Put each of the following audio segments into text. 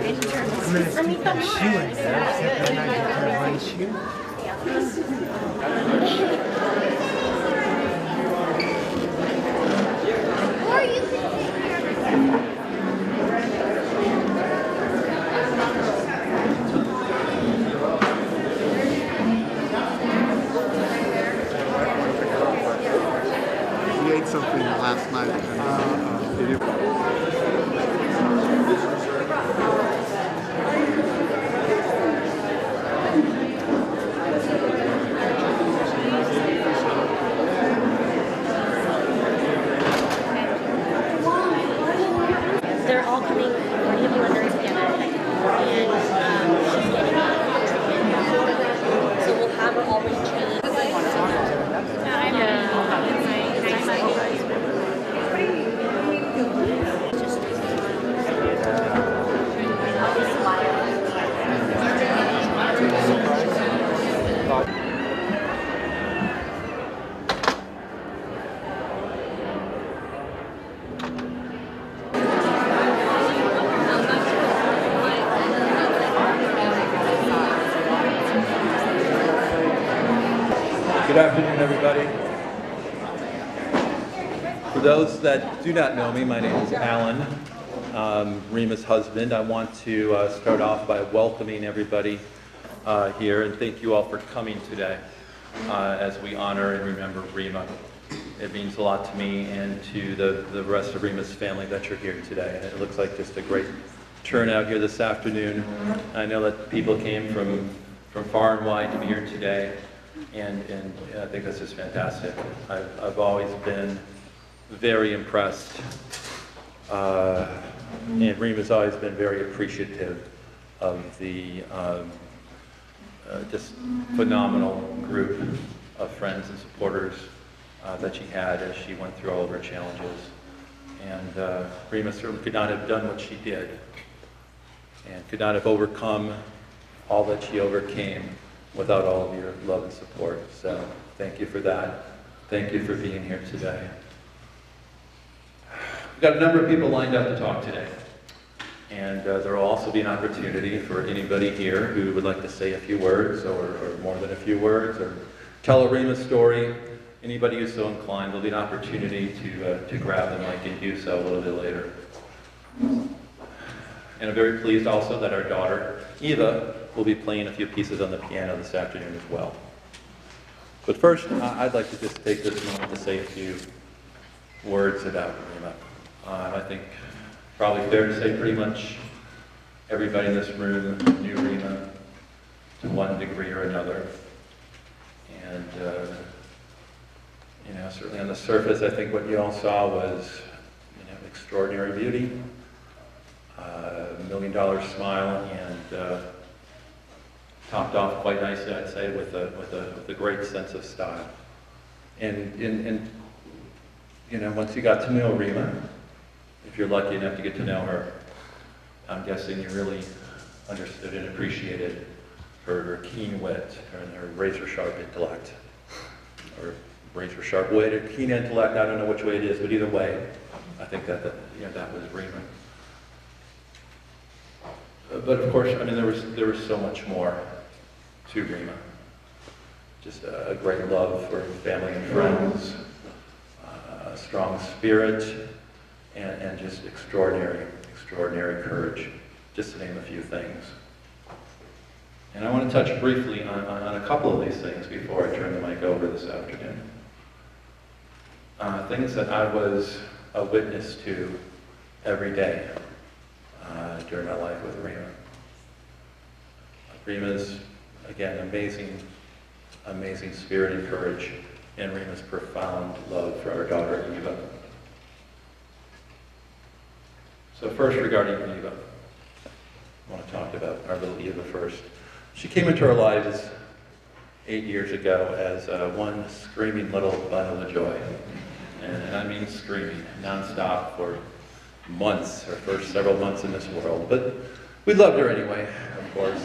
I'm gonna stick that shoe in there, except I'm not gonna put one shoe. Or you can take He ate something last night and he didn't. They're all coming, we're giving letters together, and she's getting it. So we'll have her all retrained. Good afternoon, everybody. For those that do not know me, my name is Alan, Reema's husband. I want to start off by welcoming everybody here and thank you all for coming today as we honor and remember Reema. It means a lot to me and to the rest of Reema's family that you're here today. And it looks like just a great turnout here this afternoon. I know that people came from far and wide to be here today. And I think this is fantastic. I've always been very impressed, and Reema's always been very appreciative of the just phenomenal group of friends and supporters that she had as she went through all of her challenges. And Reema certainly could not have done what she did, and could not have overcome all that she overcame without all of your love and support. So thank you for that. Thank you for being here today. We've got a number of people lined up to talk today. And there will also be an opportunity for anybody here who would like to say a few words or more than a few words or tell a Reema story. Anybody who's so inclined, there'll be an opportunity to grab the mic and do so a little bit later. And I'm very pleased also that our daughter, Eva, will be playing a few pieces on the piano this afternoon as well. But first, I'd like to just take this moment to say a few words about Reema. I think probably fair to say pretty much everybody in this room knew Reema to one degree or another. And certainly on the surface, I think what you all saw was extraordinary beauty, $1 million smile, and topped off quite nicely, I'd say, with a great sense of style. And once you got to know Reema, if you're lucky enough to get to know her, I'm guessing you really understood and appreciated her keen wit and her razor-sharp intellect. Or razor-sharp wit or keen intellect, I don't know which way it is, but either way, I think that was Reema. But of course, I mean, there was so much more to Reema. Just a great love for family and friends, a strong spirit, and just extraordinary courage, just to name a few things. And I want to touch briefly on a couple of these things before I turn the mic over this afternoon. Things that I was a witness to every day during my life with Reema. Reema's, again, amazing spirit and courage, and Reema's profound love for our daughter, Eva. So first, regarding Eva, I want to talk about our little Eva first. She came into our lives 8 years ago as one screaming little bundle of joy. And I mean screaming, nonstop for months, her first several months in this world. But we loved her anyway, of course,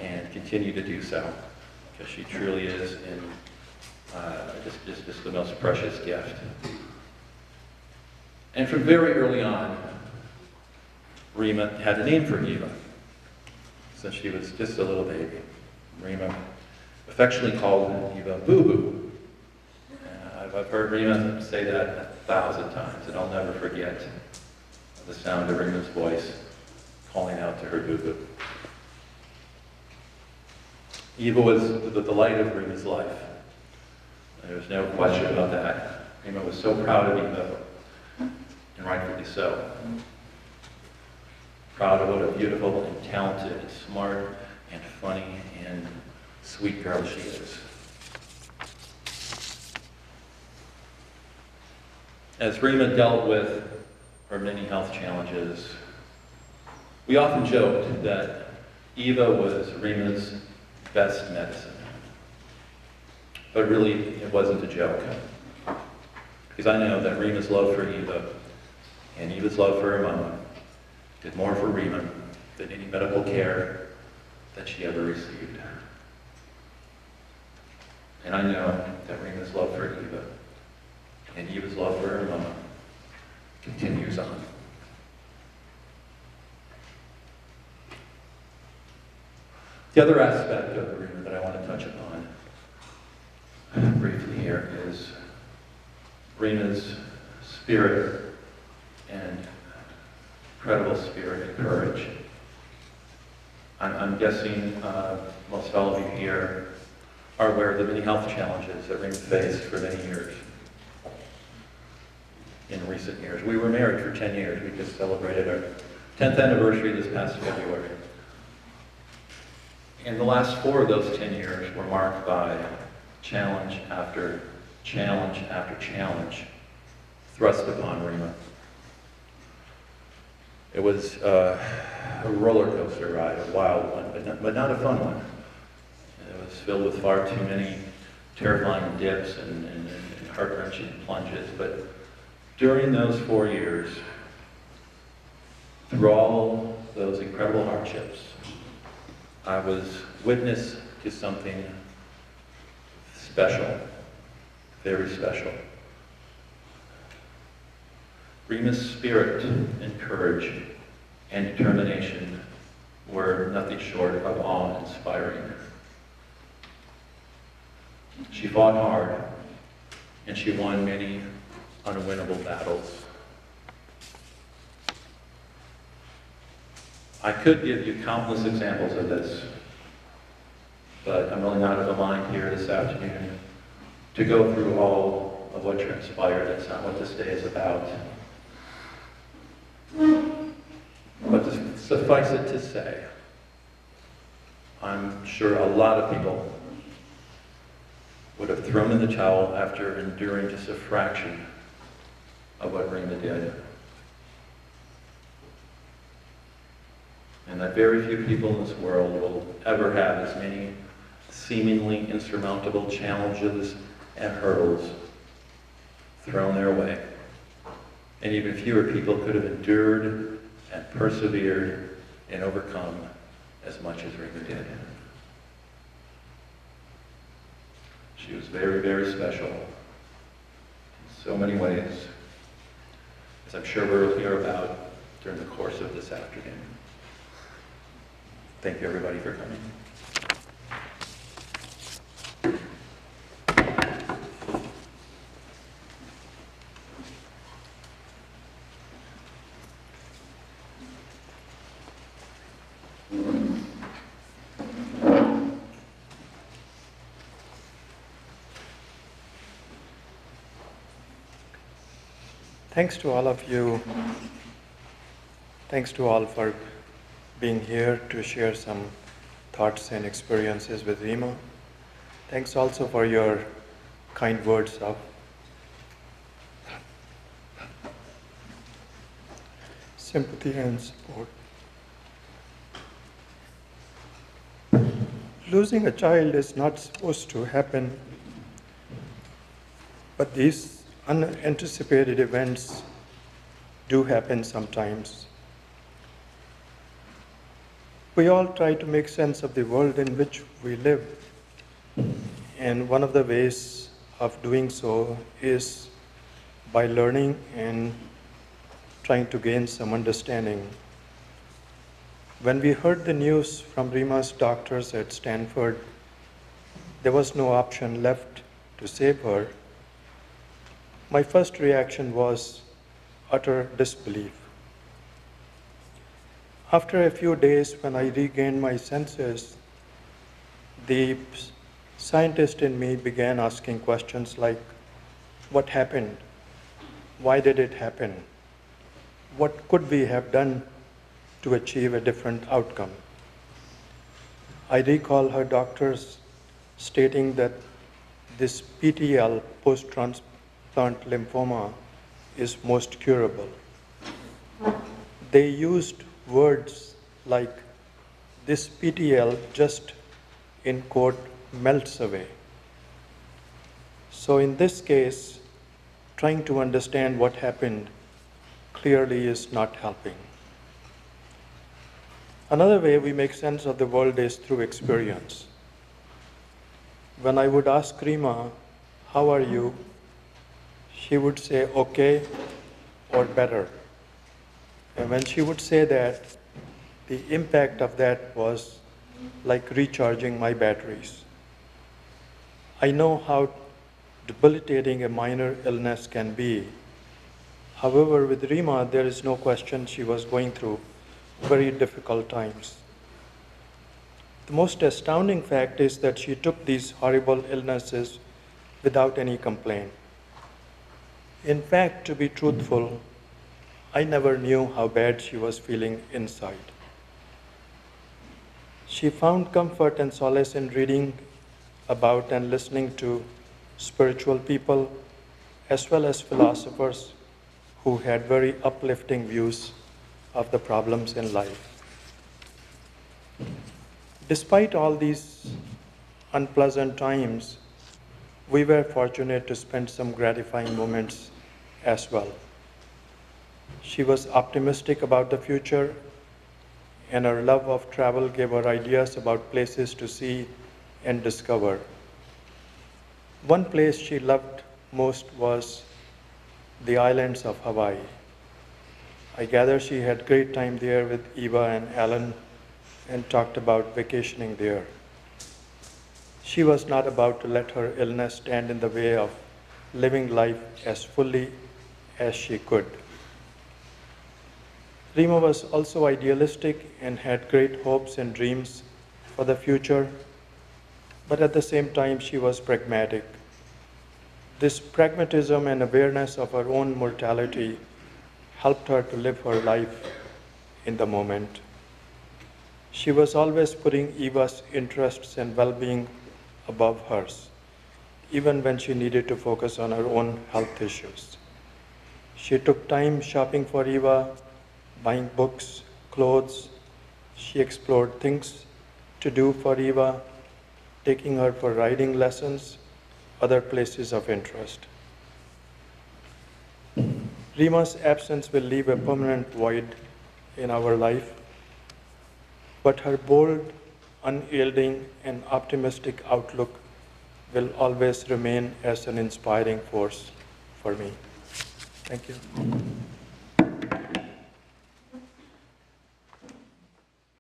and continue to do so, because she truly is just the most precious gift. And from very early on, Reema had a name for Eva since she was just a little baby. Reema affectionately called Eva Boo Boo. I've heard Reema say that 1,000 times, and I'll never forget the sound of Reema's voice calling out to her Boo Boo. Eva was the delight of Reema's life. There's no question about that. Reema was so proud of Eva, and rightfully so. Proud of what a beautiful and talented and smart and funny and sweet girl she is. As Reema dealt with her many health challenges, we often joked that Eva was Reema's best medicine. But really, it wasn't a joke. Because I know that Reema's love for Eva and Eva's love for her mama did more for Reema than any medical care that she ever received. And I know that Reema's love for Eva and Eva's love for her mama continues on. The other aspect of Reema that I want to touch upon briefly here is Reema's spirit and incredible spirit and courage. I'm guessing most all of you here are aware of the many health challenges that Reema faced for many years. In recent years. We were married for 10 years. We just celebrated our 10th anniversary this past February. And the last 4 of those 10 years were marked by challenge after challenge after challenge thrust upon Reema. It was a roller coaster ride, a wild one, but not a fun one. It was filled with far too many terrifying dips and heart-wrenching plunges. But during those 4 years, through all those incredible hardships, I was witness to something special, very special. Reema's spirit and courage and determination were nothing short of awe-inspiring. She fought hard, and she won many unwinnable battles. I could give you countless examples of this, but I'm really not aligned here this afternoon to go through all of what transpired. That's not what this day is about. But to suffice it to say, I'm sure a lot of people would have thrown in the towel after enduring just a fraction of what Reema did. And that very few people in this world will ever have as many seemingly insurmountable challenges and hurdles thrown their way. And even fewer people could have endured and persevered and overcome as much as Reema did. She was very, very special in so many ways, as I'm sure we'll hear about during the course of this afternoon. Thank you, everybody, for coming. Thanks to all of you. Thanks to all for being here to share some thoughts and experiences with Reema. Thanks also for your kind words of sympathy and support. Losing a child is not supposed to happen, but these unanticipated events do happen sometimes. We all try to make sense of the world in which we live. And one of the ways of doing so is by learning and trying to gain some understanding When we heard the news from Reema's doctors at Stanford, there was no option left to save her. My first reaction was utter disbelief. After a few days, when I regained my senses, the scientist in me began asking questions like, what happened? Why did it happen? What could we have done to achieve a different outcome? I recall her doctors stating that this PTL, post-transplant lymphoma, is most curable. They used words like, this PTL just, in quote, melts away. So in this case, trying to understand what happened clearly is not helping. Another way we make sense of the world is through experience. When I would ask Reema, how are you? She would say, okay, or better. And when she would say that, the impact of that was like recharging my batteries. I know how debilitating a minor illness can be. However, with Reema, there is no question she was going through very difficult times. The most astounding fact is that she took these horrible illnesses without any complaint. In fact, to be truthful, I never knew how bad she was feeling inside. She found comfort and solace in reading about and listening to spiritual people, as well as philosophers who had very uplifting views of the problems in life. Despite all these unpleasant times, we were fortunate to spend some gratifying moments as well. She was optimistic about the future, and her love of travel gave her ideas about places to see and discover. One place she loved most was the islands of Hawaii. I gather she had great time there with Eva and Alan and talked about vacationing there. She was not about to let her illness stand in the way of living life as fully as she could. Reema was also idealistic and had great hopes and dreams for the future, but at the same time she was pragmatic. This pragmatism and awareness of her own mortality helped her to live her life in the moment. She was always putting Eva's interests and well-being above hers, even when she needed to focus on her own health issues. She took time shopping for Eva, buying books, clothes. She explored things to do for Eva, taking her for riding lessons, other places of interest. Reema's absence will leave a permanent void in our life, but her bold, unyielding, and optimistic outlook will always remain as an inspiring force for me. Thank you.